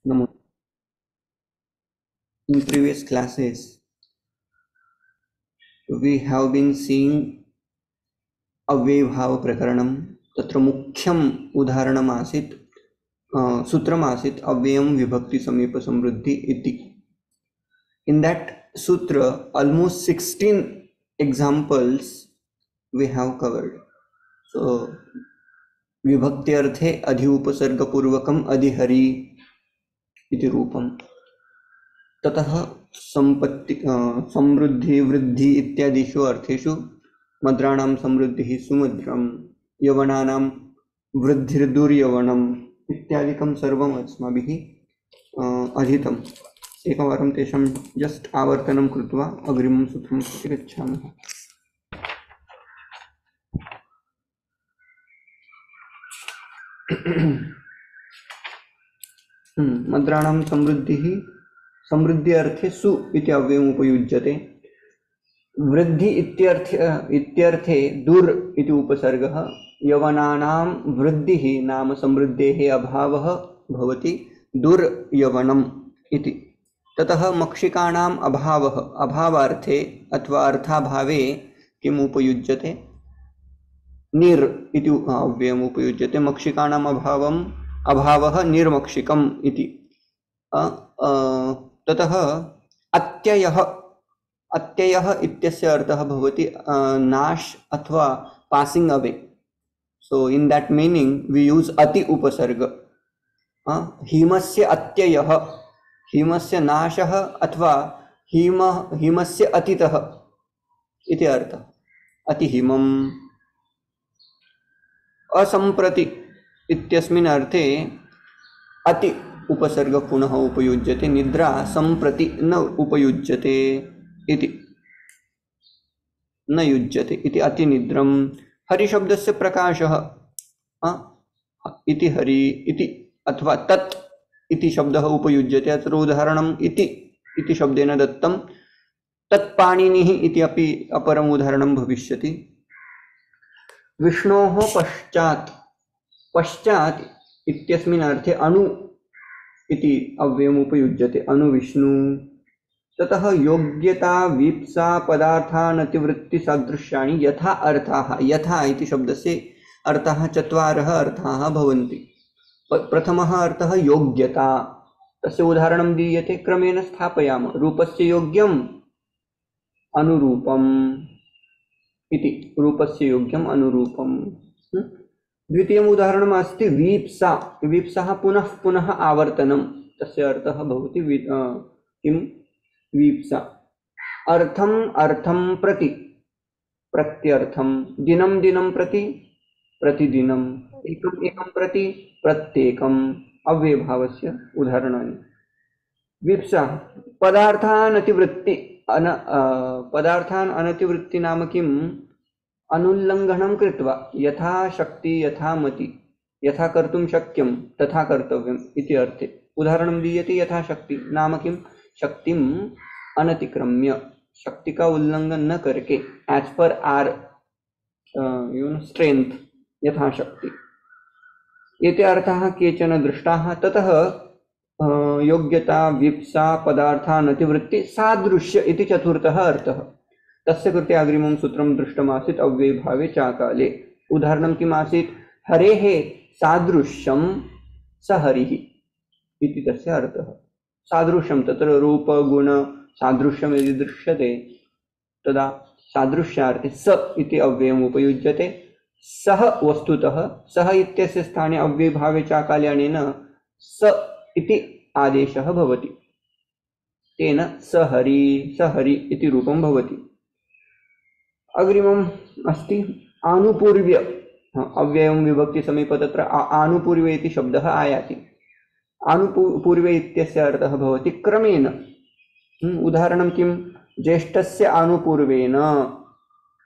Namo. In previous classes, we have been seeing अव्ययभाव प्रकरणम तत्र मुख्यम उदाहरणम आसीत् सूत्रम आसीत् अव्ययम विभक्ति समीप समृद्धि इति. In that sutra, almost 16 examples we have covered. So विभक्ति अर्थे अधि उपसर्ग पूर्वकम अधिहरि इति रूपम. ततः संपत्ति समृद्धि वृद्धि इत्यादिषु अर्थेषु मद्राणां समृद्धिः सुमद्रं यवनानां वृद्धिर्दुर्यवनम् इत्यादिकं सर्वम् अस्माभिः अधीतम्. एकवारं तेषां जस्ट् आवर्तनं कृत्वा अग्रिमं सूत्रं प्रति गच्छामः. मद्राणां समृद्धिः समृद्धि अर्थे सु इति अव्ययम् उपयुज्यते. वृद्धि इत्यर्थे दुर् इति उपसर्गः. यवनानां वृद्धिः नाम समृद्धेः अभावः भवति दुर्यवनम् इति. ततः मक्षिकाणाम् अभावः अभावार्थे अथवा अर्थाभावे किम् उपयुज्यते? निर् इति अव्ययम् उपयुज्यते. मक्षिकाणाम् अभावः निर्मक्षिकम् इति. ततः अत्ययः इत्यस्य अर्थः भवति नाश अथवा passing away. So in that meaning we use अति उपसर्ग. हिमस्य अत्ययः हिमस्य नाशः अथवा हिमस्य अतितः इति अर्थः. अतिहिमम्. असंप्रति इत्यस्मिन् अर्थे अति उपसर्ग पुनः उपयुज्यते. निद्रा संप्रति न उपयुज्यते इति. न युज्यते इति अतिनिद्रम्. हरिशब्दस्य प्रकाशः इति हरि इति अथवा तत् इति शब्दः उपयुज्यते. अत्र उदाहरणम् इति शब्देन दत्तं. तत्पाणिनिः इति अपि अपरम् उदाहरणं भविष्यति. विष्णोः पश्चात् इत्यस्मिन् अर्थे अनु इति अव्ययम् उपयुज्यते. अनुविष्णु. ततः योग्यता वीप्सा पदार्थानतिवृत्ति सादृश्यानि यथा अर्थाः. यथा इति शब्दस्य अर्थाः चत्वारः अर्थाः भवन्ति. प्रथमः अर्थः योग्यता. तस्य उदाहरणं दीयते. क्रमेण स्थापयामः. रूपस्य योग्यम् अनुरूपम् इति. रूपस्य योग्यम् अनुरूपम्. द्वितीयम् उदाहरणम् अस्ति वीप्सा. वीप्साः पुनः पुनः आवर्तनं. तस्य अर्थः भवति किं वीप्सा. अर्थम् अर्थं प्रति प्रत्यर्थं. दिनं दिनं प्रति प्रतिदिनम्. एकम् एकं प्रति प्रत्येकम्. अव्ययभावस्य उदाहरणानि. वीप्सा. पदार्थान् अनतिवृत्ति नाम किम्? अनुल्लंघनं कृत्वा यथा शक्ति यथा मति यथा कर्तुं शक्यं तथा कर्तव्यम् इति अर्थे उदाहरणं दीयते. यथा शक्ति नाम किं? शक्तिम् अनतिक्रम्य, शक्ति का उल्लंघन न करके, एज पर आर स्ट्रेंथ, यथा शक्ति. एते अर्थाः केचन दृष्टाः. ततः योग्यता वीप्सा पदार्थानतिवृत्ति सादृश्य इति चतुर्थः अर्थः. तस्य कृते अग्रिमं सूत्रं दृष्टमासीत् अव्ययभावे चाकाले. उदाहरणं किम् आसीत्? हरेः सादृश्यं स हरिः इति तस्य अर्थः. सादृश्यं तत्र रूप गुण सादृश्यं यदि दृश्यते तदा सादृश्यार्थे स इति अव्ययम् उपयुज्यते. सः वस्तुतः सः इत्यस्य स्थाने अव्ययभावे चाकाले अनेन स इति आदेशः भवति. तेन स हरि इति रूपं भवति. अग्रिमम् अस्ति आनुपूर्व्य. अव्ययं विभक्ति समीपे तत्र आनुपूर्व्य इति शब्दः आयाति. आनुपूर्व्य इत्यस्य अर्थः भवति क्रमेण. उदाहरणं किं? ज्येष्ठस्य आनुपूर्वेण.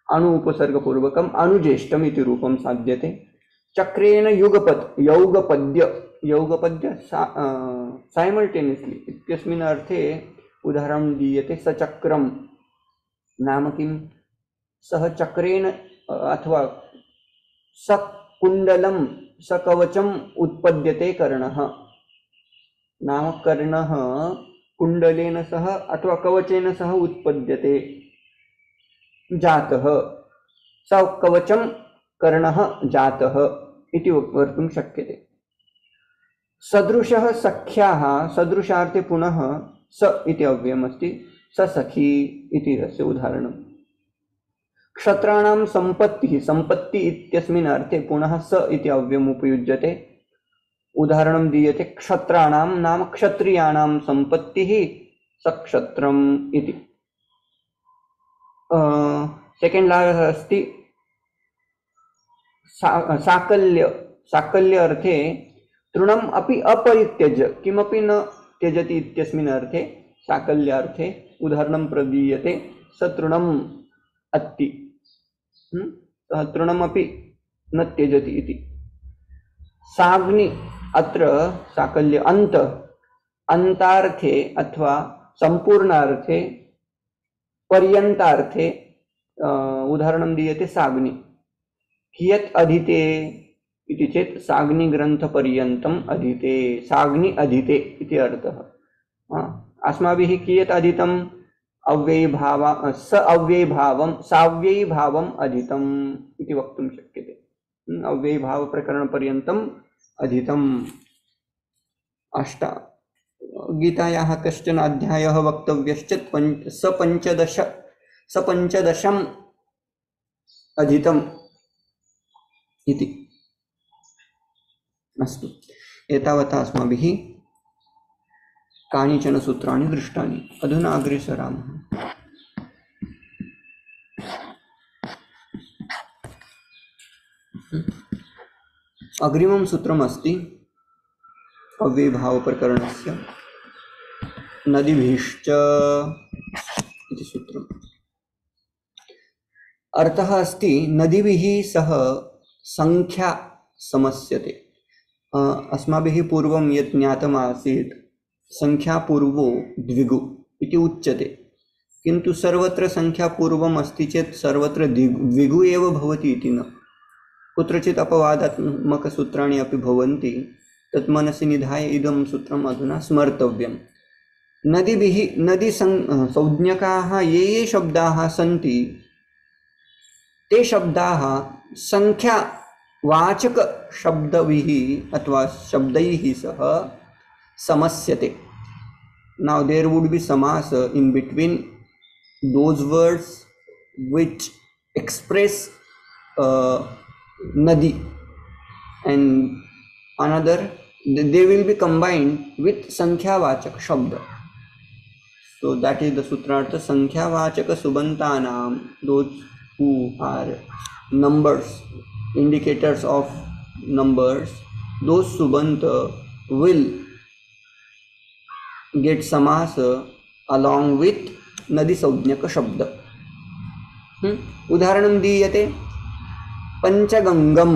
अनु उपसर्गपूर्वकम् अनुज्येष्ठम् इति रूपं साध्यते. चक्रेण यौगपद्य साइमल्टेनियसली इत्यस्मिन् अर्थे उदाहरणं दीयते. सचक्रं नाम किं? सह चक्रेण अथवा सकुण्डलं सकवचम् उत्पद्यते कर्णः. नाम कर्णः कुण्डलेन सह अथवा कवचेन सह उत्पद्यते, जातः, स कवचं कर्णः जातः इति वक्तुं शक्यते। सदृशः सख्याः, सदृशार्थे पुनः स इति अव्ययमस्ति, स सखी इति तस्य उदाहरणम्। क्षत्राणां सम्पत्तिः, सम्पत्ति इत्यस्मिन् अर्थे पुनः स इति अव्ययम् उपयुज्यते। उदाहरणं दीयते, क्षत्राणां नाम क्षत्रियाणां सम्पत्तिः सक्षत्रम् इति। सेकेंड लाभ अस्ति साकल्य, साकल्य अर्थे तृणम् अपि अपरित्यज्य, किमपि न त्यजति इत्यस्मिन् अर्थे साकल्यार्थे उदाहरणं प्रदीयते, स तृणम् अत्ति, तृणमपि न त्यजति इति। साग्नि, अत्र साकल्य अन्त, अन्तार्थे अथवा संपूर्णार्थे पर्यन्तार्थे उदाहरणं दीयते साग्नि। कियत् अधीते इति चेत् साग्निग्रन्थपर्यन्तम् अधीते, साग्नि अधीते इति अर्थः। अस्माभिः कियत् अधीतम्, अव्ययीभाव, स अव्ययीभावं साव्ययीभावम् अधीतम् इति वक्तुं शक्यते। अव्ययीभावप्रकरणपर्यन्तम् अधीतम्। गीतायाः कश्चन अध्यायः वक्तव्यश्चेत् सपञ्चदशम् अधीतम् इति। अस्तु, एतावता अस्माभिः कानिचन सूत्राणि दृष्टानि। अधुना अग्रे सरामः। अग्रिमं सूत्रमस्ति अव्ययीभावप्रकरणस्य नदीभिश्च इति सूत्रम्। अर्थः अस्ति नदीभिः सह संख्या समस्यते। अस्माभिः पूर्वं यत् ज्ञातमासीत् संख्यापूर्वो द्विगु इति उच्यते, किन्तु सर्वत्र संख्यापूर्वम् अस्ति चेत् सर्वत्र द्विगु एव भवति इति न। कुत्रचित् अपवादात्मकसूत्राणि अपि भवन्ति, तत् मनसि निधाय इदं सूत्रम् अधुना स्मर्तव्यम्। नदीभिः, नदी संज्ञकाः ये शब्दाः सन्ति ते शब्दाः संख्यावाचक शब्दैः अथवा शब्दैः सह समस्यते। Now there would be samasa in between those words which express nadi, and another they will be combined with sankhya-vachak shabda. So that is the sutrartha. Sankhya-vachaka subantanam, those who are numbers, indicators of numbers, those subanta will get samasa along with nadi sauज्ञक शब्द। उदाहरणं दीयते, पंचगंगम,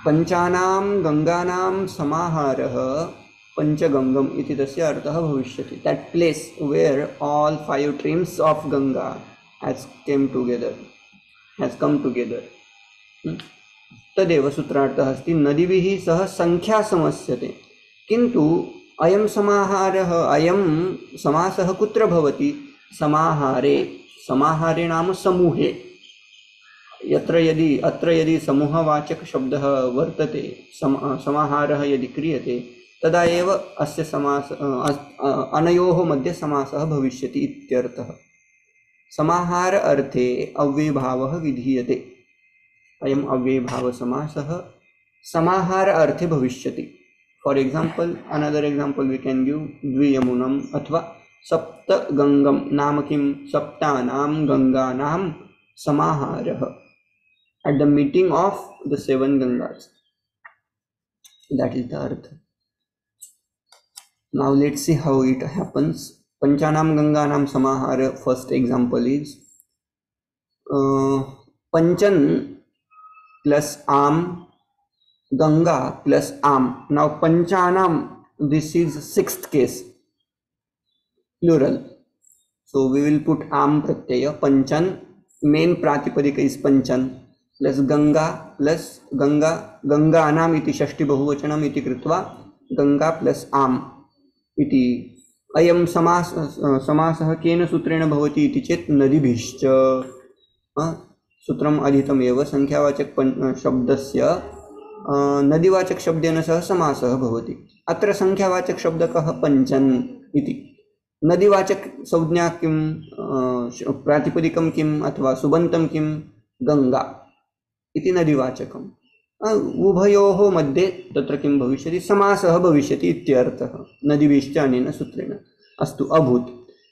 पंचानां गंगानां समाहारः पंचगंगम इति तस्य अर्थः भविष्यति। That place where all 5 streams of Ganga has come together। तदेव सूत्रार्थः अस्ति नदीभिः सह संख्या समस्यते, किन्तु अयं समाहारः, अयं समासः कुत्र भवति? समाहारे। समाहारे नाम समूहे। अत्र यदि समूहवाचक शब्दः वर्तते, समाहारः यदि क्रियते, तदा एव अस्य समास अनयोः मध्ये समासः भविष्यति इत्यर्थः। समाहार अर्थे अव्ययीभावः विधीयते। अयम् अव्ययीभावसमासः समाहार अर्थे भविष्यति। For example, another example we can give द्वियमुनम अथवा सप्तगंगम नाम किम? सप्तानां गंगानां समाहारः, at the meeting of the 7 Gangas. That is the arth. Now let's see how it happens. Panchanam Ganganam samahara, first example is Panchan plus Am, Ganga plus Am. Now Panchanam, this is 6th case, plural. So we will put Am pratyaya, Panchan, main pratipadika is Panchan, plus Ganga plus Ganga, Ganganam iti shashti bahuvachanam iti kritva Ganga plus आम इति अयं समासः केन सूत्रेण भवति इति चेत् नदीभिश्च सूत्रम् अधीतमेव संख्यावाचक शब्दस्य नदीवाचक शब्देन सह समासः भवति। अत्र संख्यावाचक शब्दकः पञ्चन् इति। नदीवाचक संज्ञा किं प्रातिपदिकं किम् अथवा सुबन्तं किं गंगा इति नदीवाचकम्। उभयोः मध्ये तत्र किं भविष्यति समासः भविष्यति इत्यर्थः नदीभिश्च अनेन सूत्रेण। अस्तु अभूत्।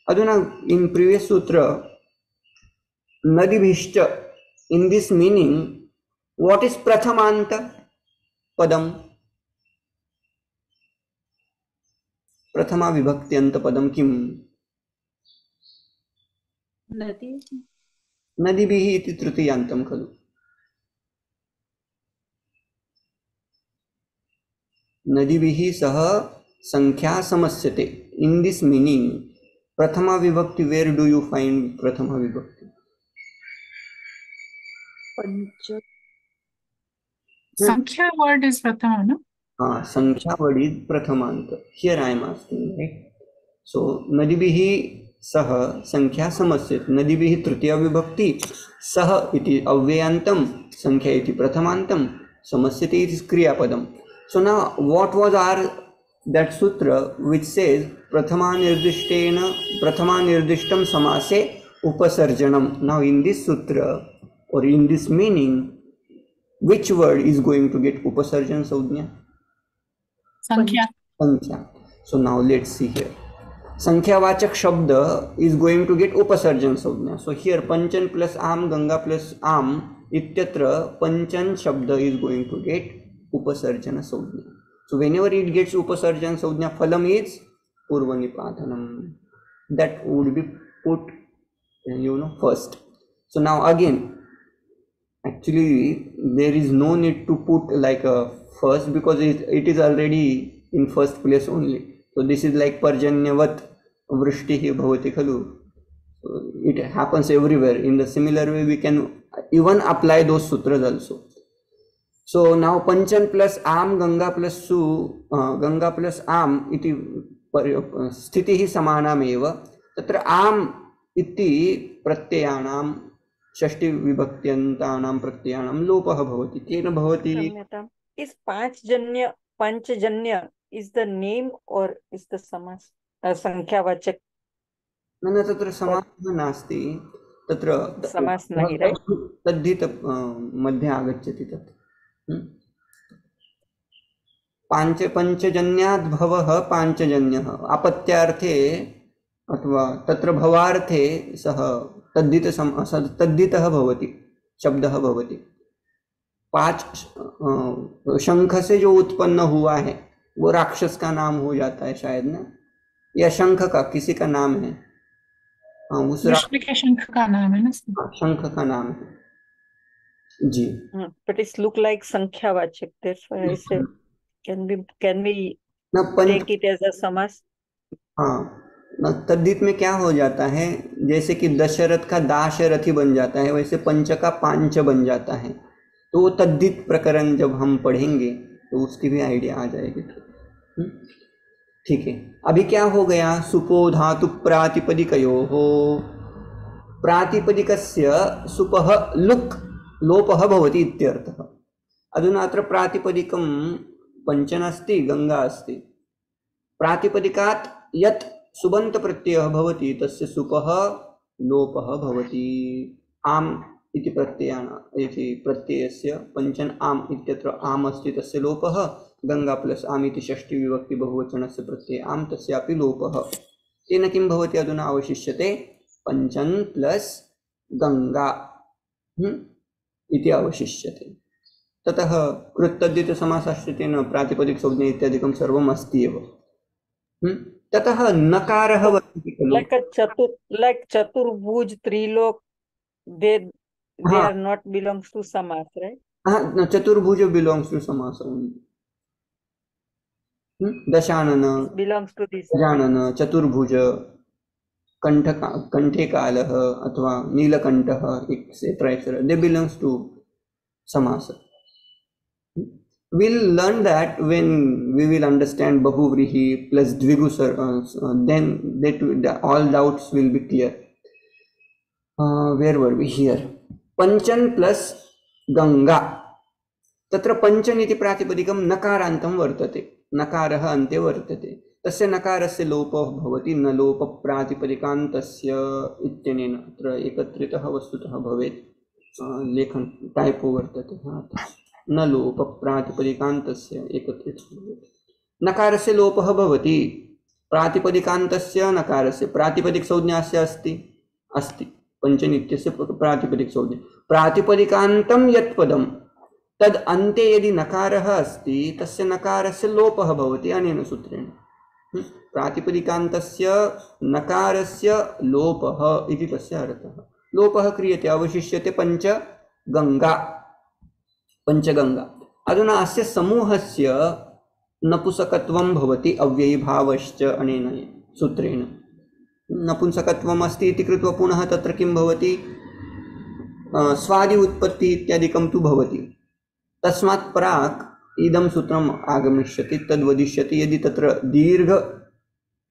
अधुना इन् प्रीवियस् सूत्र नदीभिश्च in this meaning what is prathamanta padam? प्रथमा विभक्ति अंत पदम किम? नदी नदीभिः इति तृतीयान्तं खलु। नदीभिः सह संख्या समस्यते। in this meaning प्रथमा विभक्ति where do you find प्रथमा विभक्ति? पंच Sankhya word is Prathama, no? संख्या word is प्रथमांत. Here I am asking, right? So नदीभिः सह संख्या समस्यते। नदीभिः तृतीया विभक्ति, सह इति अव्ययान्तं, संख्या इति प्रथमान्तं, समस्यते इति क्रियापदम. So now what was our that sutra which says prathama nirdishtam samase upasarjanam? Now in this sutra or in this meaning, which word is going to get upasarjan saudhya? Sankhya. Sankhya. So now let's see here. Sankhya-vachak shabda is going to get upasarjan saudhya. So here panchan plus am, ganga plus am, ityatra panchan shabda is going to get upasarjana saudhya. So whenever it gets upasarjan saudhya, phalam is purvanipadhanam. That would be put, first. So now again, actually there is no need to put like a first because it is already in first place only. So this is like parjanyavat vrishtihi bhavati khalu. So it happens everywhere. In the similar way we can even apply those sutras also. So now panchan plus am, ganga plus su, ganga plus am iti स्थितिः समानमेव. तत्र आम इति प्रत्ययानां षष्ठी विभक्त्यन्तानां प्रत्ययानां लोपः भवति. केन भवति? इस Panchajanya is the name or is the samas संख्यावाचक? न तत्र समासः नास्ति, तत्र समास नहीं, राइट? तद्धित मध्ये आगच्छति तत्. पंचजन्याद् भवः पांचजन्यः. अपत्यार्थे अथवा तत्र भवार्थे सः तद्धितः भवति, शब्दः भवति. पांच शंख से जो उत्पन्न हुआ है वो राक्षस का नाम हो जाता है शायद ना, या शंख का किसी का नाम है? उस के शंख का नाम है ना? शंख का नाम है जी. But it look like संख्यावाचक. That's why I said can we take it as a samas? हाँ, तद्धित में क्या हो जाता है, जैसे कि दशरथ का दाशरथी बन जाता है, वैसे पंच का पांच बन जाता है. तो वो तद्धित प्रकरण जब हम पढ़ेंगे तो उसकी भी आइडिया आ जाएगी. ठीक है. अभी क्या हो गया? सुपो धातु प्रातिपदिकयोः प्रातिपदिकस्य सुपः लुक् लोपः भवति इत्यर्थः. अधुना अत्र प्रातिपदिकं पंचन अस्ति, गंगा अस्ति. प्रातिपदिकात् यत् सुबन्त प्रत्ययः भवति तस्य सुपः लोपः भवति. आम इति प्रत्ययस्य पंचन आम इत्यत्र आम अस्ति तस्य लोपः. गंगा प्लस आम इति षष्ठी विभक्ति बहुवचनस्य प्रत्यय आम तस्यापि लोपः. तेन किं भवति? अधुना अवशिष्यते पंचन प्लस गंगा इति अवशिष्यते. ततः कृत्तद्धित समासाश्रितेन प्रातिपदिक संज्ञा इत्यादिकं सर्वम् अस्ति एव. ततः नकारः वर्तते खलु. like चतुर्भुज Trilok, they are not belongs to samas, right? चतुर्भुज belongs to samas only. Dashanan belongs to this. जानन, चतुर्भुज, कंठे कालः अथवा नीलकंठः etc. they belongs to समास. we'll learn that when we will understand bahuvrihi plus dvigu then all doubts will be clear. Where were we? Here panchan plus ganga. तत्र पञ्चन् इति प्रातिपदिकं नकारान्तं वर्तते, नकारः अन्ते वर्तते, तस्य नकारस्य लोपः भवति न लोपप्रातिपदिकान्तस्य इत्यनेन। अत्र एकत्रितः वस्तुतः भवेत्, लेखन टाइपो वर्तते, न लोपप्रातिपदिकान्तस्य एकत्रितः भवेत्। नकारस्य लोपः भवति प्रातिपदिकान्तस्य नकारस्य, प्रातिपदिकसंज्ञास्य अस्ति पञ्चन् इत्यस्य प्रातिपदिकसंज्ञा, प्रातिपदिकान्तं यत् पदं तद अन्ते यदि नकारः अस्ति तस्य नकारस्य लोपः भवति अनेन सूत्रेण। प्रातिपदिकान्तस्य नकारस्य लोपः इति तस्य अर्थः। लोपः क्रियते, अवशिष्यते पञ्चगङ्गा। अधुना अस्य समूहस्य नपुंसकत्वं भवति अव्ययीभावश्च अनेन सूत्रेण। नपुंसकत्वम् अस्ति इति कृत्वा पुनः तत्र किं भवति, स्वादि उत्पत्ति इत्यादिकं तु भवति। तस्मात् प्राक् इदं सूत्रम् आगमिष्यति, तद्वदिष्यति। यदि तत्र दीर्घ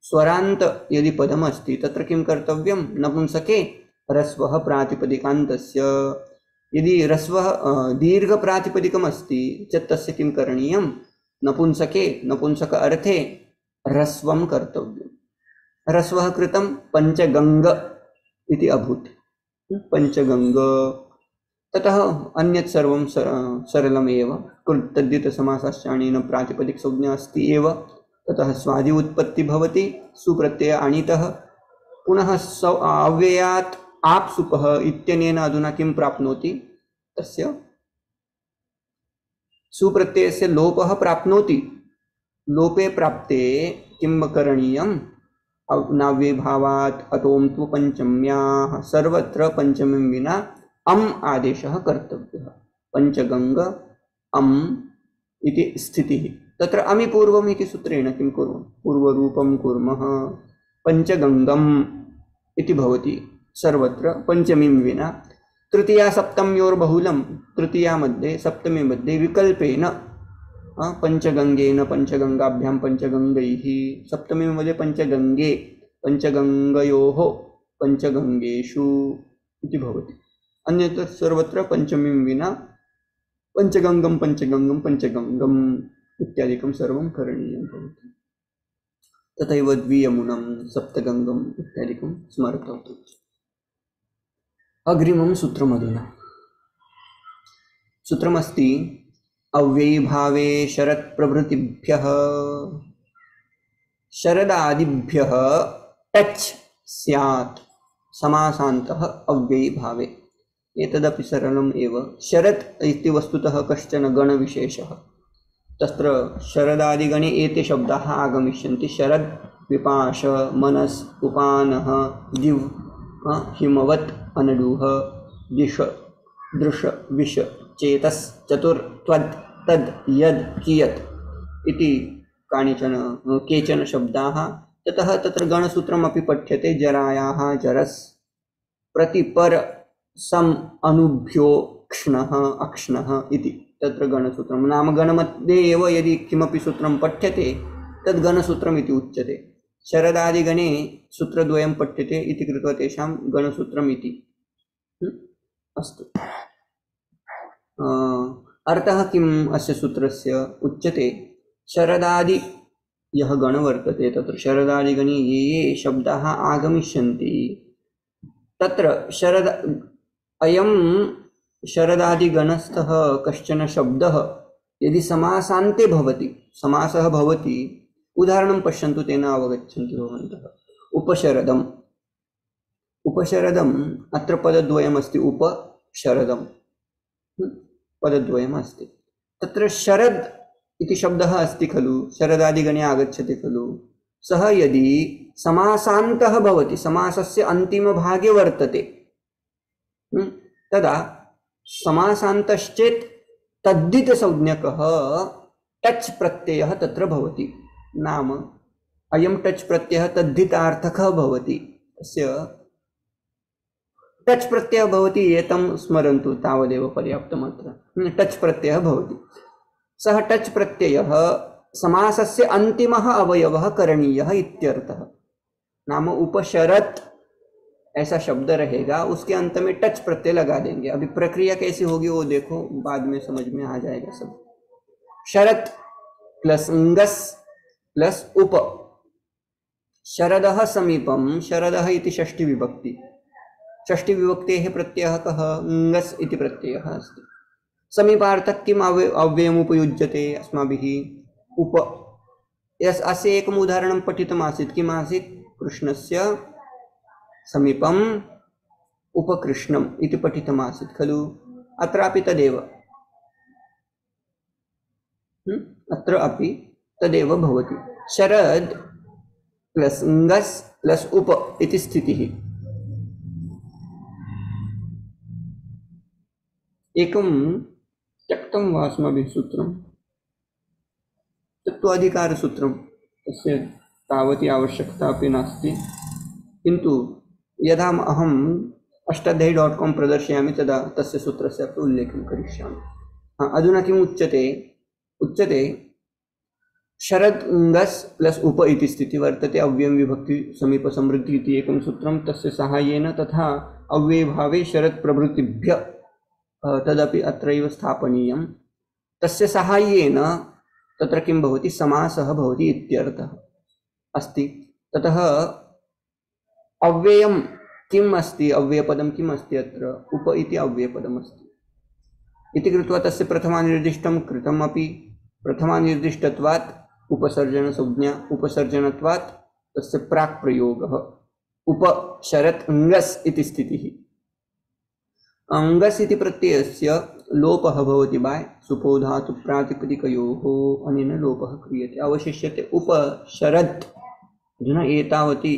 स्वरान्त यदि पदम् अस्ति तत्र किं कर्तव्यं, नपुंसके रस्वः प्रातिपदिकान्तस्य। यदि रस्वः दीर्घ प्रातिपदिकम् अस्ति चेत् तस्य किं करणीयं, नपुंसके नपुंसक अर्थे रस्वं कर्तव्यं। रस्वः कृतं पञ्चगङ्ग इति अभूत्, पञ्चगङ्ग। ततः अन्यत् सर्वं सरलमेव, तद्धितसमासाश्चाणेन प्रातिपदिकसंज्ञा अस्ति एव। ततः स्वादि उत्पत्ति भवति, सुप्रत्यय आनीतः, पुनः अव्ययात् आप्सुपः इत्यनेन अधुना किं प्राप्नोति, तस्य सुप्रत्ययस्य लोपः प्राप्नोति। लोपे प्राप्ते किं करणीयं, नाव्ययीभावात् अतों तु पञ्चम्याः सर्वत्र पञ्चमीं विना अम् आदेशः कर्तव्यः। पञ्चगङ्ग अम् इति स्थितिः। तत्र अमि पूर्वम् इति सूत्रेण किं कुर्मः, पूर्वरूपं कुर्मः। पञ्चगङ्गम् इति भवति सर्वत्र पञ्चमीं विना। तृतीया सप्तम्योर्बहुलं, तृतीया मध्ये सप्तमी मध्ये विकल्पेन पञ्चगङ्गेन पञ्चगङ्गाभ्यां पञ्चगङ्गैः, सप्तमी मध्ये पञ्चगङ्गे पञ्चगङ्गयोः पञ्चगङ्गेषु इति भवति। अन्यत्र सर्वत्र पञ्चमीं विना पञ्चगङ्गं पञ्चगङ्गं पञ्चगङ्गम् इत्यादिकं सर्वं करणीयं भवति। तथैव द्वियमुनं सप्तगङ्गम् इत्यादिकं स्मर्तव्यम्। अग्रिमं सूत्रमधुना सूत्रमस्ति अव्ययीभावे शरत् प्रभृतिभ्यः शरदादिभ्यः टच् स्यात् समासान्तः अव्ययीभावे। एतदपि सरलम् एव। शरत् इति वस्तुतः कश्चन गणविशेषः। तत्र शरदादिगणे एते शब्दाः आगमिष्यन्ति। शरद्, विपाश, मनस्, उपानः, दिव्, हिमवत्, अनडुः, दिश, दृश, विश, चेतस्, चतुर्, त्वद्, तद्, यद्, कियत् इति केचन शब्दाः। ततः तत्र गणसूत्रमपि पठ्यते। जरायाः जरस्, प्रतिपर, सम, अनुभ्यो, क्ष्णः, अक्ष्णः इति तत्र गणसूत्रं। नाम गणमध्ये एव यदि किमपि सूत्रं पठ्यते तद् गणसूत्रम् इति उच्यते। शरदादिगणे सूत्रद्वयं पठ्यते इति कृत्वा तेषां गणसूत्रम् इति। अस्तु, अर्थः किम् अस्य सूत्रस्य उच्यते। शरदादि यः गण वर्तते तत्र शरदादिगणे ये शब्दाः आगमिष्यन्ति तत्र अयं शरदादिगणस्थः कश्चन शब्दः यदि समासान्ते भवति, समासः भवति, उदाहरणं पश्यन्तु, तेन अवगच्छन्ति भवन्तः। उपशरदम्, उपशरदम् अत्र पदद्वयमस्ति। उपशरदम् पदद्वयम् अस्ति। तत्र शरद् इति शब्दः अस्ति खलु, शरदादिगणे आगच्छति खलु। सः यदि समासान्तः भवति, समासस्य अन्तिमभागे वर्तते, तदा समासान्तश्चेत् तद्धितसंज्ञकः टच् प्रत्ययः तत्र भवति। नाम अयं टच् प्रत्ययः तद्धितार्थकः भवति। तस्य टच् प्रत्ययः भवति, एतं स्मरन्तु, तावदेव पर्याप्तम्। अत्र टच् प्रत्ययः भवति। सः टच प्रत्ययः समासस्य अंतिमः अवयवः करणीयः इत्यर्थः। नाम उपशरत ऐसा शब्द रहेगा, उसके अंत में टच प्रत्यय लगा देंगे। अभी प्रक्रिया कैसी होगी वो देखो, बाद में समझ में आ जाएगा सब। शरत प्लस ngस प्लस उप, शरदः समीपम, शरदः इति षष्ठी विभक्ति, षष्ठी विभक्तेः प्रत्ययः कः, ngस इति प्रत्ययः अस्ति। समीपार्थक किम् अव्ययम् उपयुज्यते अस्माभिः, उप। अस्य एकम् उदाहरणं पठितमासीत्, किम् आसीत्, कृष्णस्य समीपम् उपकृष्णम् इति पठितमासीत् खलु। अत्रापि तदेव, अत्र अपि तदेव भवति। शरद प्लस ngस प्लस उप इति स्थितिः। एकं त्यक्तं वा अस्माभिः सूत्रं, तत्त्वाधिकारसूत्रं, तस्य तावती आवश्यकता अपि नास्ति, किन्तु यदा अहम् अष्टाध्यायी.com प्रदर्शयामि तदा तस्य सूत्रस्य अपि उल्लेखं करिष्यामि। अधुना किम् उच्यते, शरद ngस प्लस उप इति स्थितिः वर्तते। अव्ययं विभक्ति समीप समृद्धि इति एकं सूत्रं, तस्य साहाय्येन तथा अव्ययभावे शरद प्रभृतिभ्य तदपि अत्रैव स्थापनीयं। तस्य साहाय्येन तत्र किं भवति, समासः भवति इत्यर्थः अस्ति। ततः अव्ययं किम् अस्ति, अव्ययपदं किम् अस्ति, अत्र उप इति अव्ययपदम् अस्ति इति कृत्वा तस्य प्रथमानिर्दिष्टं कृतमपि। प्रथमानिर्दिष्टत्वात् उपसर्जनसंज्ञा, उपसर्जनत्वात् तस्य प्राक् प्रयोगः, उपशरत् ngस इति स्थितिः। ngस इति प्रत्ययस्य लोपः भवति बाय सुपो धातु प्रातिपदिकयोः, अनेन लोपः क्रियते, अवशिष्यते उपशरत्। अधुना एतावती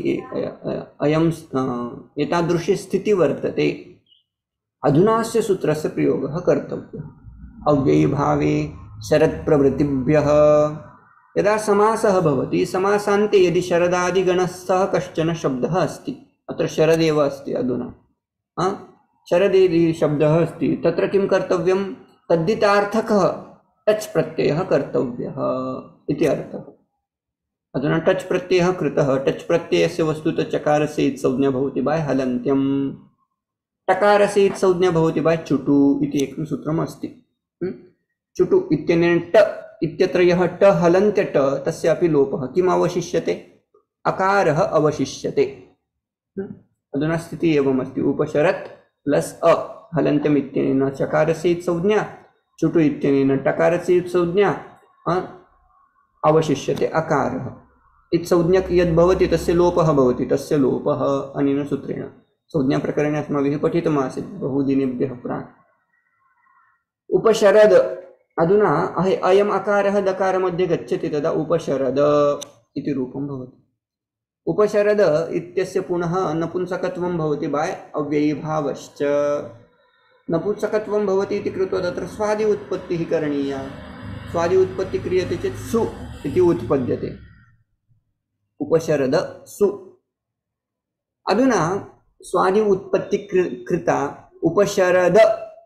अयं एतादृशी स्थितिः वर्तते। अधुना अस्य सूत्रस्य प्रयोगः कर्तव्यः। अव्ययीभावे शरत् प्रभृतिभ्यः यदा समासः भवति, समासान्ते यदि शरदादिगणस्थः कश्चन शब्दः अस्ति, अत्र शरदेव अस्ति, अधुना शरदेव शब्दः अस्ति, तत्र किं कर्तव्यं, तद्धितार्थकः टच प्रत्ययः कर्तव्यः इति अर्थः। अधुना टच प्रत्ययः कृतः, टच प्रत्ययस्य वस्तुतः चकारस्य संज्ञा भवति बाय हलन्त्यं, टकारस्य संज्ञा भवति बाय चुटु इति एकं सूत्रम् अस्ति। चुटु इत्यनेन ट इत्यत्र यः ट हलन्त्य ट, तस्यापि लोपः, किम् अवशिष्यते, अकारः अवशिष्यते। अधुना स्थितिः एवम् अस्ति, उपशरत् प्लस अ, हलन्त्यम् इत्यनेन चकारस्य संज्ञा, चुटु इत्यनेन टकारस्य संज्ञा, अवशिष्यते अकारः। इत्संज्ञक यद् भवति तस्य लोपः भवति, तस्य लोपः अनेन सूत्रेण संज्ञाप्रकरणे अस्माभिः पठितमासीत् बहुदिनेभ्यः प्राक्। उपशरद, अधुना अयम् अकारः दकारमध्ये गच्छति तदा उपशरद इति रूपं भवति। उपशरद इत्यस्य पुनः नपुंसकत्वं भवति बाय अव्ययीभावश्च। नपुंसकत्वं भवति इति कृत्वा तत्र स्वादि उत्पत्तिः करणीया। स्वादि उत्पत्ति क्रियते चेत् सु इति उत्पद्यते, उपशरद सु। अधुना स्वादि उत्पत्ति कृता उपशरद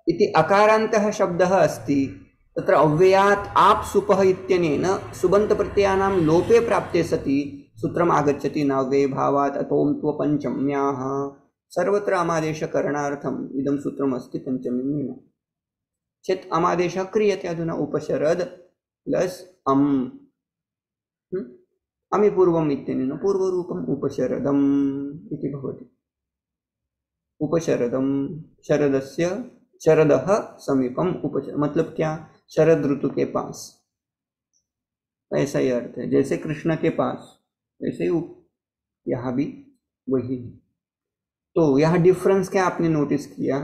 इति अकारान्तः शब्दः अस्ति, तत्र अव्ययात् आप सुपः इत्यनेन सुबन्त प्रत्ययानां लोपे प्राप्ते सति सूत्रम् आगच्छति, नाव्ययीभावात् अतोऽन्त्व पञ्चम्याः। सर्वत्र अमादेशकरणार्थम् इदं सूत्रम् अस्ति पञ्चमी चेत् अमादेशः क्रियते। अधुना उपशरद प्लस अमि पूर्वम् इत्यनेन पूर्वरूपम् उपशरदम् इति भवति। उपशरदम्, शरदस्य, शरदः समीपम, मतलब क्या, शरद ऋतु के पास, ऐसा ही अर्थ है। जैसे कृष्ण के पास, वैसे ही यहाँ भी वही है। तो यहाँ डिफरेंस क्या आपने नोटिस किया,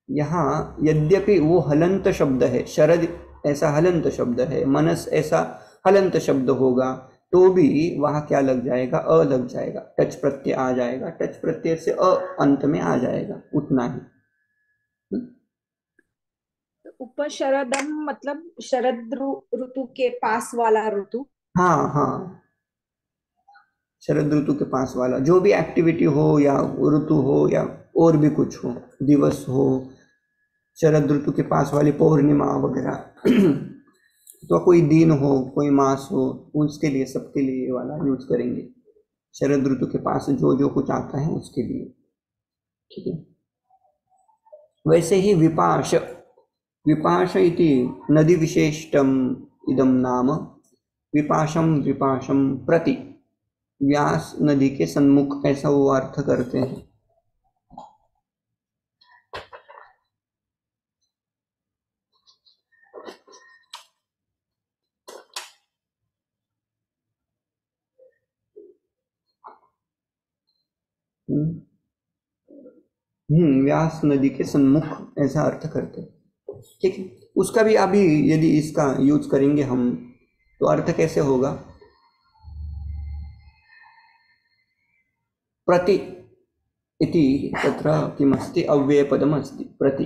यहाँ यद्यपि वो हलंत शब्द है, शरद ऐसा हलंत शब्द है, मनस ऐसा हलंत शब्द होगा, तो भी वहाँ क्या लग जाएगा, अ लग जाएगा, टच प्रत्यय आ जाएगा, टच प्रत्यय से अ अंत में आ जाएगा, उतना ही। उपशरदम मतलब शरद ऋतु के पास वाला ऋतु। हाँ हाँ, शरद ऋतु के पास वाला जो भी एक्टिविटी हो या ऋतु हो या और भी कुछ हो, दिवस हो, शरद ऋतु के पास वाली पौर्णिमा वगैरह तो कोई दिन हो, कोई मास हो, उसके लिए, सबके लिए ये वाला यूज करेंगे। शरद ऋतु के पास जो जो कुछ आता है उसके लिए, ठीक है। वैसे ही विपाश, विपाश इति नदी विशेषम इदम नाम, विपाशम विपाशम प्रति, व्यास नदी के सन्मुख, ऐसा वो अर्थ करते हैं। व्यास नदी के सन्मुख, ऐसा अर्थ करते हैं, ठीक है। उसका भी अभी यदि इसका यूज करेंगे हम तो अर्थ कैसे होगा? प्रति इति तत्र किमस्ति, अव्ययपदमस्ति प्रति।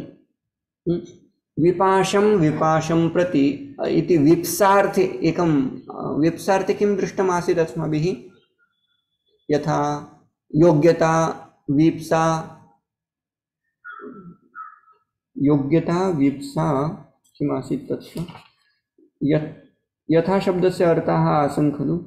विपाशं विपाशं प्रति इति विप्सार्थे एकं, विप्सार्थे किं दृष्टमासीत् अस्माभिः? यथा योग्यता वीप्सा, योग्यता वीप्सा किमासीत् तत्र? यथा शब्दस्य अर्थाः आसन् खलु?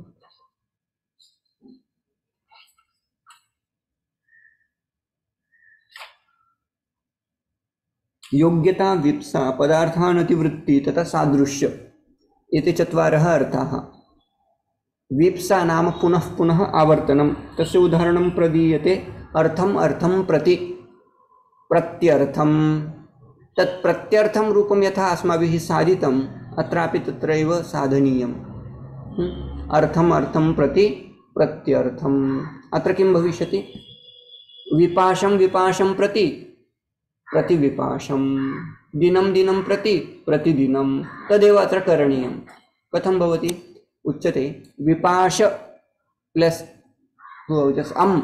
योग्यता वीप्सा पदार्थानतिवृत्ति तथा सादृश्य, एते चत्वारः अर्थाः। वीप्सा नाम पुनः पुनः आवर्तनं, तस्य उदाहरणं प्रदीयते। अर्थम अर्थम प्रति प्रत्यर्थम, तत् प्रत्यर्थम रूपं यथा अस्माभिः साधितम्, अत्रापि तत्रैव साधनीयम्। अर्थम अर्थम प्रति प्रत्यर्थम, अत्र किं भविष्यति? विपाशं विपाशं प्रति प्रतिविपाशं, दिनं दिनं प्रति प्रतिदिनं, तदेव अत्र करणीयं। कथं भवति? उच्यते विपाश प्लस अम्,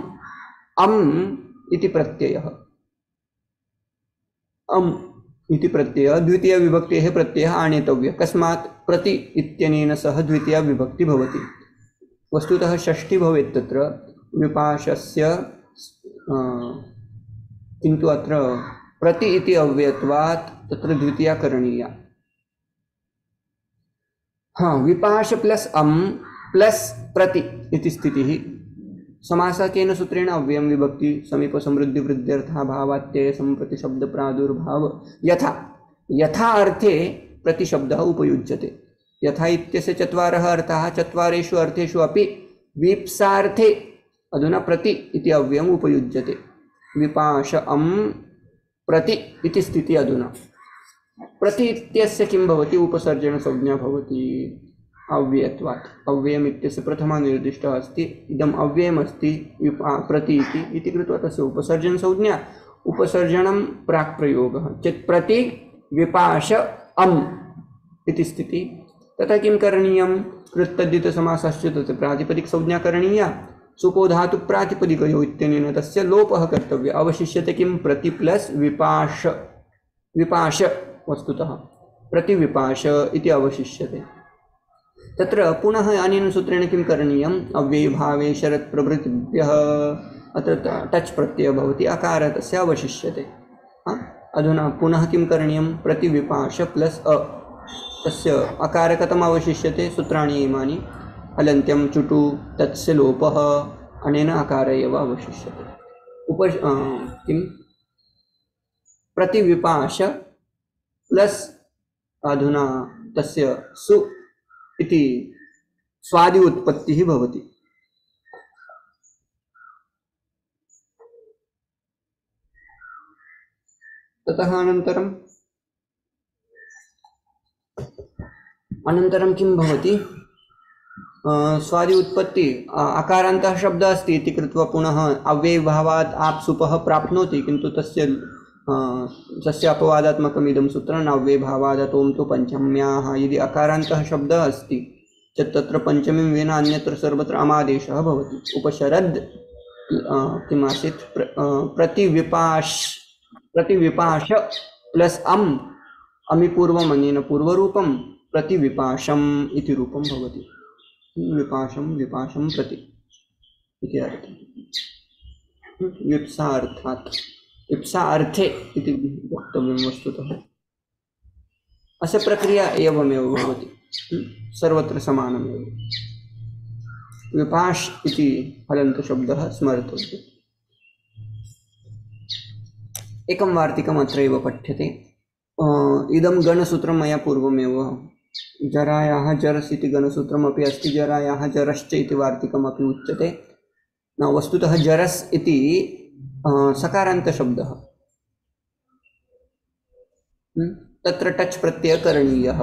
अम् इति प्रत्ययः, अम् इति प्रत्ययः द्वितीय विभक्तेः प्रत्ययः आनेतव्यः। कस्मात्? प्रति इत्यनेन सह द्वितीया विभक्ति भवति। वस्तुतः षष्ठी भवेत् तत्र विपाशस्य, किन्तु अत्र प्रति इति अव्ययत्वात् तत्र द्वितीया करणीया। हाँ, विपाश प्लस अम् प्लस प्रति इति स्थितिः। समासः केन सूत्रेण? अव्ययं विभक्ति समीप समृद्धि वृद्ध्यर्थाभावात्यय संप्रति शब्द प्रादुर्भाव यथा, यथा अर्थे प्रतिशब्दः उपयुज्यते। यथा इत्यस्य चत्वारः अर्थाः, चत्वारेषु अर्थेषु अपि वीप्सार्थे अधुना प्रति इति अव्ययम् उपयुज्यते। विपाश अम् प्रति इति स्थितिः। अधुना प्रति इत्यस्य किं भवति? उपसर्जन संज्ञा भवति अव्ययत्वात्। अव्ययम् इत्यस्य प्रथमा निर्दिष्टः अस्ति, इदम् अव्ययम् अस्ति प्रति इति कृत्वा तस्य उपसर्जन संज्ञा, उपसर्जनं प्राक् प्रयोगः चेत् प्रति विपाश अम् इति स्थितिः। तथा किं करणीयं? कृत्तद्धितसमासश्च तस्य प्रातिपदिक संज्ञा करणीया। सुपो धातु प्रातिपदिकयो इत्यनेन तस्य लोपः कर्तव्यः। अवशिष्यते किं? प्रति प्लस विपाश, विपाश वस्तुतः प्रतिविपाश इति अवशिष्यते। तत्र पुनः अनेन सूत्रेण किं करणीयम्? अव्ययभावे शरत् प्रभृतिभ्यः, अत्र टच् प्रत्ययः भवति, अकार तस्य अवशिष्यते। अधुना पुनः किं करणीयं? प्रतिविपाश प्लस अ, तस्य अकार कथम् अवशिष्यते? सूत्राणि इमानि, हलन्त्यं चुटु तस्य लोपः, अनेन अकार एव अवशिष्यते। किं? प्रतिविपाश प्लस अधुना तस्य सु इति स्वादि उत्पत्तिः भवति। ततः अनन्तरं किं भवति? स्वादि उत्पत्ति, अकारान्तः शब्दः अस्ति इति कृत्वा पुनः अव्ययभावात् आप्सुपः प्राप्नोति, किन्तु तस्य अपवादात्मकम् इदं सूत्रम् अव्ययभावात् ओं तु पञ्चम्याः। यदि अकारान्तः शब्दः अस्ति चेत् तत्र पञ्चमीं विना अन्यत्र सर्वत्र अमादेशः भवति। उपशरद् किम् आसीत्? प्रतिविपाश प्लस अम्, अमि पूर्वम् अनेन पूर्वरूपं प्रतिविपाशम् इति रूपं भवति। विपाशं विपाशं प्रति इति अर्थः। विप्सा अर्थात्, विप्सा अर्थे इति वक्तव्यं वस्तुतः। अस्य प्रक्रिया एवमेव भवति। सर्वत्र समानमेव। विपाश इति हलन्तशब्दः स्मर्तव्यः। एकं वार्तिकम् अत्रैव पठ्यते। इदं गणसूत्रं मया पूर्वमेव, जरायाः जरस् इति गणसूत्रमपि अस्ति, जरायाः जरश्च इति वार्तिकमपि उच्यते। न, वस्तुतः जरस् इति सकारान्तशब्दः, तत्र टच् प्रत्ययः करणीयः,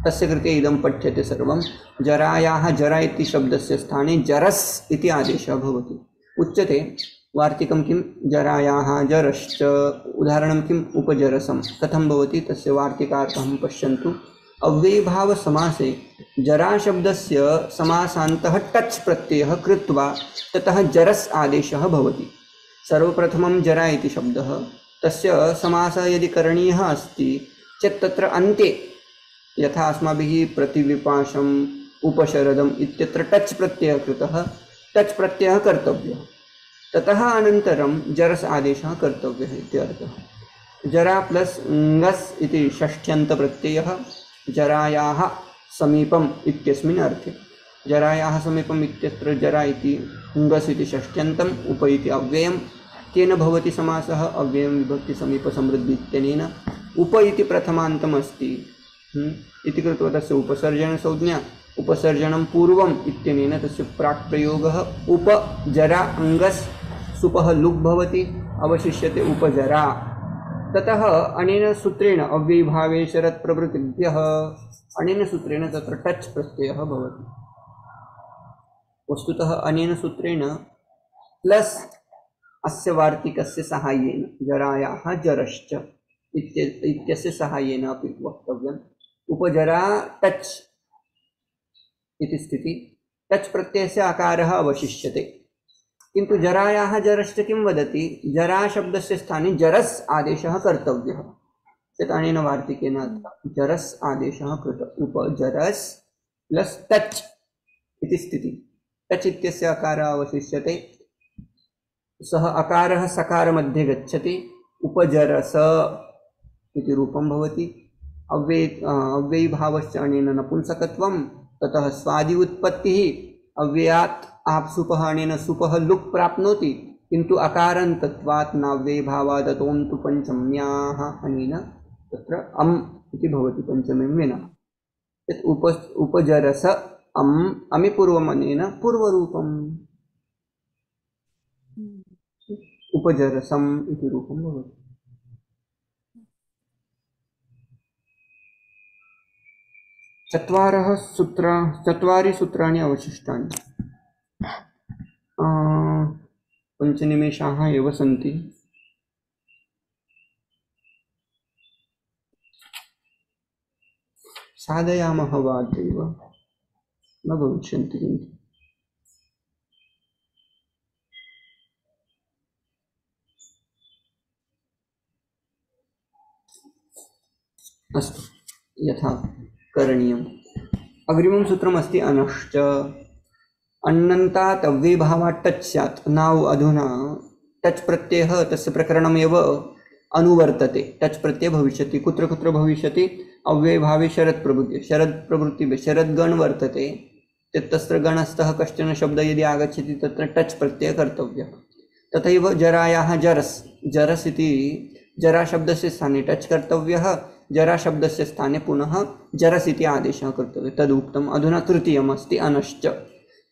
तस्य कृते इदं पठ्यते सर्वं। जरायाः जरा इति शब्दस्य स्थाने जरस् इति आदेशः भवति। उच्यते वार्तिकं किं, जरायाः जरश्च, उदाहरणं किम्, उपजरसं कथं भवति, तस्य वार्तिकार्थं पश्यन्तु। अव्ययीभावसमासे जराशब्दस्य समासान्तः टच् प्रत्ययः कृत्वा ततः जरस् आदेशः भवति। सर्वप्रथमं जरा इति शब्दः, तस्य समासः यदि करणीयः अस्ति चेत् तत्र अन्ते, यथा अस्माभिः प्रतिविपाशम् उपशरदम् इत्यत्र टच् प्रत्ययः कृतः, टच् प्रत्ययः कर्तव्यः, ततः अनन्तरं जरस् आदेशः कर्तव्यः इत्यर्थः। जरा प्लस् ङस् इति षष्ठ्यन्तप्रत्ययः जरायाः समीपम् इत्यस्मिन् अर्थे। जरायाः समीपम् इत्यत्र जरा इति ङस् इति षष्ठ्यन्तम्, उप इति अव्ययम्, केन भवति समासः, अव्ययं विभक्ति समीप समृद्धि इत्यनेन। उप इति प्रथमान्तम् अस्ति इति कृत्वा तस्य उपसर्जनसंज्ञा, उपसर्जनं पूर्वम् इत्यनेन तस्य प्राक् प्रयोगः। उप जरा अङ्गस् सुपः लुक् भवति, अवशिष्यते उपजरा। ततः अनेन सूत्रेण अव्ययीभावे शरत् प्रभृतिभ्यः अनेन सूत्रेण तत्र टच् प्रत्ययः भवति। वस्तुतः अनेन सूत्रेण प्लस् अस्य वार्तिकस्य सहाय्येन जरायाः जरश्च इत्यस्य सहाय्येन अपि वक्तव्यम्। उपजरा टच् इति स्थिति, टच् प्रत्ययस्य आकारः अवशिष्यते, किन्तु जरायाः जरश्च किं वदति, जरा शब्दस्य स्थाने जरस् आदेशः कर्तव्यः। चेत् अनेन वार्तिकेन जरस् आदेशः कृतः। उपजरस् प्लस् टच् इति स्थिति, टच् इत्यस्य आकारः अवशिष्यते, सः अकारः सकारमध्ये गच्छति, उपजरस इति रूपं भवति। अव्ययीभावश्च अनेन नपुंसकत्वं, ततः स्वादि उत्पत्तिः, अव्ययात् आप्सुपः अनेन सुपः लुक् प्राप्नोति, किन्तु अकारन्तत्वात् नाव्ययीभावादतोन्तु पञ्चम्याः अनेन तत्र अम् इति भवति पञ्चमीं विना। यत् उपजरस अमि पूर्वम् अनेन पूर्वरूपम्, उपजरसम् इति रूपं भवति। चत्वारि सूत्राणि अवशिष्टानि। 5 निमेषाः एव सन्ति। साधयामः वा अद्यैव, न भविष्यन्ति किन्तु। अस्तु, यथा करणीयम्। अग्रिमं सूत्रमस्ति अनश्च। अन्नन्तात् अव्ययीभावात् टच् स्यात्। नाउ अधुना टच् प्रत्ययः तस्य प्रकरणमेव अनुवर्तते। टच् प्रत्ययः भविष्यति, कुत्र कुत्र भविष्यति, अव्ययीभावे शरत् प्रभृति, शरत् प्रभृति शरद्गण वर्तते, तत्र गणस्थः कश्चन शब्दः यदि आगच्छति तत्र टच् प्रत्ययः कर्तव्यः। तथैव जरायाः जरस्, जरस् इति जरा शब्दस्य स्थाने टच् कर्तव्यः, जरा शब्दस्य स्थाने पुनः जरस् इति आदेशः कर्तव्यः, तदुक्तम्। अधुना तृतीयम् अस्ति अनश्च।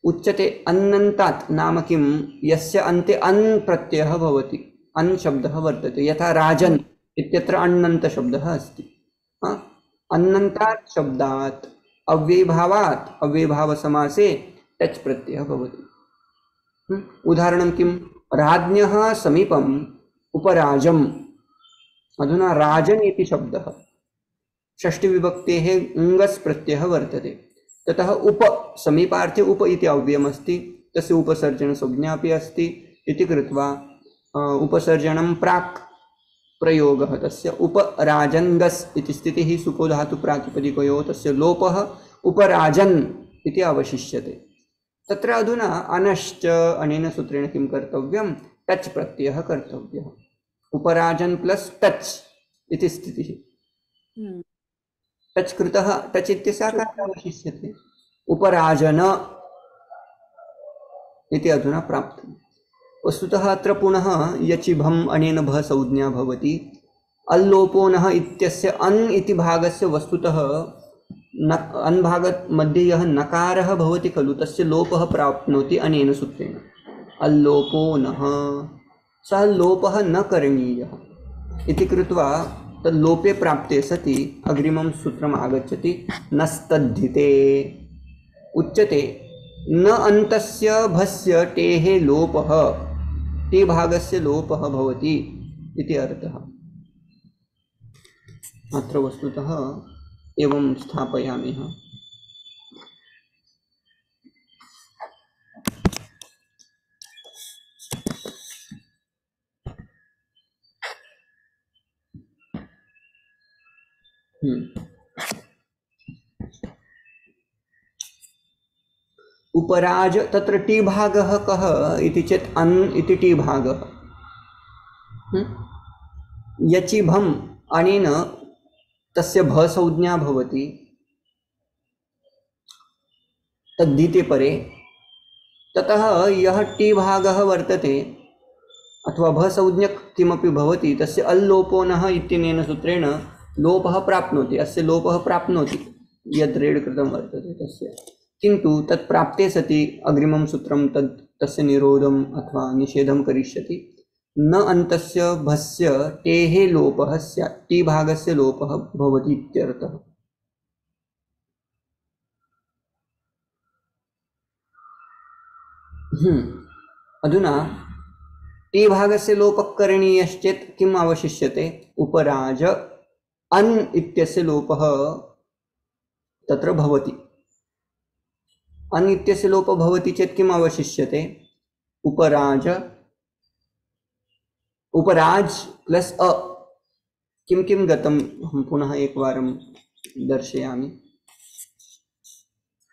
उच्यते अन्नन्तात् नाम किं, यस्य अन्ते अन् प्रत्ययः भवति, अन् शब्दः वर्तते, यथा राजन् इत्यत्र अण्णन्त शब्दः अस्ति। अन्नन्तात् शब्दात् अव्ययीभावात्, अव्ययीभावसमासे टच् प्रत्ययः भवति। उदाहरणं किं, राज्ञः समीपम् उपराजम्। अधुना राजन् इति शब्दः षष्ठीविभक्तेः ङस् प्रत्ययः वर्तते, ततः उप समीपार्थे उप इति अव्ययमस्ति, तस्य उपसर्जनसंज्ञा अपि अस्ति इति कृत्वा उपसर्जनं प्राक् प्रयोगः तस्य उपराजन्गस् इति स्थितिः। सुपो धातु प्रातिपदिकयोः तस्य लोपः उपराजन् इति अवशिष्यते। तत्र अधुना अनश्च अनेन सूत्रेण किं कर्तव्यं, टच् प्रत्ययः कर्तव्यः। उपराजन् प्लस् टच् इति स्थितिः। टच् कृतः टच् इत्यस्य आकारः अवशिष्यते। उपराजन इति अधुना प्राप्तम्। वस्तुतः अत्र पुनः यचिभम् अनेन भ संज्ञा भवति। अल्लोपो नः इत्यस्य अन् इति भागस्य वस्तुतः अन् भाग मध्ये यः नकारः भवति खलु तस्य लोपः प्राप्नोति अनेन सूत्रेण। अल्लोपो नः, सः लोपः न करणीयः इति कृत्वा तल्लोपे प्राप्ते सति अग्रिमं सूत्रम् आगच्छति नस्तद्धिते। उच्यते न अन्तस्य भस्य टेः लोपः, टे भागस्य लोपः भवति इति अर्थः। अत्र वस्तुतः एवं स्थापयामि। उपराज तत्र टी भागः कः इति चेत् अन् इति टी भागः। यचिभम् अनेन तस्य भ संज्ञा भवति तद्धिते परे। ततः यः टी भागः वर्तते अथवा भ संज्ञक किमपि भवति तस्य अल्लोपो नः इत्यनेन सूत्रेण लोपः प्राप्नोति, अस्य लोपः प्राप्नोति यद् रेड् कृतं वर्तते तस्य। किन्तु तत् प्राप्ते सति अग्रिमं सूत्रं तस्य निरोधम् अथवा निषेधं करिष्यति। न अन्तस्य भस्य टेः लोपः स्यात्, टी भागस्य लोपः भवति इत्यर्थः। अधुना टी भागस्य लोपः करणीयश्चेत् किम् अवशिष्यते? उपराज अन् इत्यस्य लोपः तत्र भवति। अन् इत्यस्य लोपः भवति चेत् किम् अवशिष्यते? उपराज उपराज प्लस अ। किं किं गतं हम पुनः एकवारं दर्शयामि।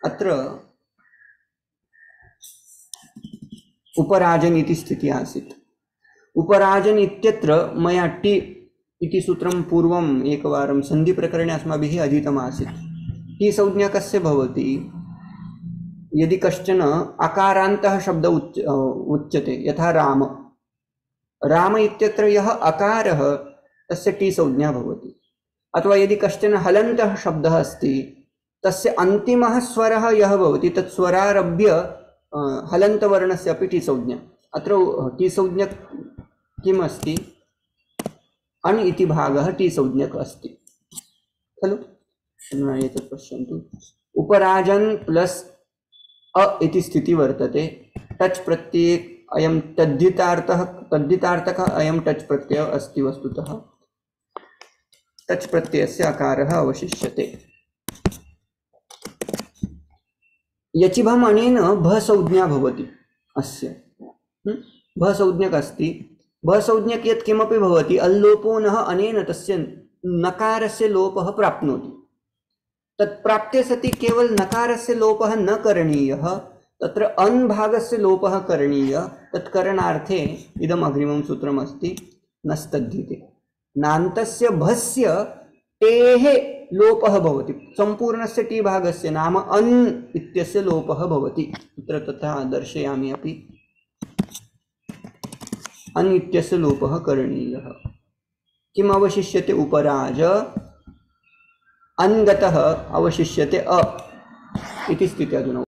अत्र उपराजन इति स्थितिः आसीत्। उपराजन इत्यत्र मया टी इति सूत्रं पूर्वम् एकवारं सन्धिप्रकरणे अस्माभिः अधीतम् आसीत्। टी संज्ञा कस्य भवति? यदि कश्चन अकारान्तः शब्द उच्यते, यथा राम, राम इत्यत्र यः अकारः तस्य टी संज्ञा भवति। अथवा यदि कश्चन हलन्तः शब्दः अस्ति तस्य अन्तिमः स्वरः यः भवति तत् स्वरारभ्य हलन्तवर्णस्य अपि टी संज्ञा। अत्र टी संज्ञक किम् अस्ति? अण् इति भागः टी संज्ञक अस्ति खलु। एतत् पश्यन्तु, उपराजन् प्लस अ इति स्थिति वर्तते। टच् प्रत्यये अयं तद्धितार्थकः अयं टच् प्रत्ययः अस्ति। वस्तुतः टच् प्रत्ययस्य आकारः अवशिष्यते। यचिभम् अनेन भ संज्ञा भवति। अस्य भ संज्ञक अस्ति। भ संज्ञक यत् किमपि भवति अल्लोपो नः अनेन तस्य नकारस्य लोपः प्राप्नोति। तत्प्राप्ते सति केवल नकारस्य लोपः न करणीयः, तत्र अन् भागस्य लोपः करणीयः। तत्करणार्थे इदम् अग्रिमं सूत्रम् अस्ति नस्तद्धिते। नान्तस्य भस्य टेः लोपः भवति। सम्पूर्णस्य टी भागस्य नाम अन् इत्यस्य लोपः भवति। तत्र तथा दर्शयामि अपि। अन् इत्यस्य लोपः करणीयः। किम् अवशिष्यते? उपराज अन् गतः अवशिष्यते अ इति स्थितिः। अधुना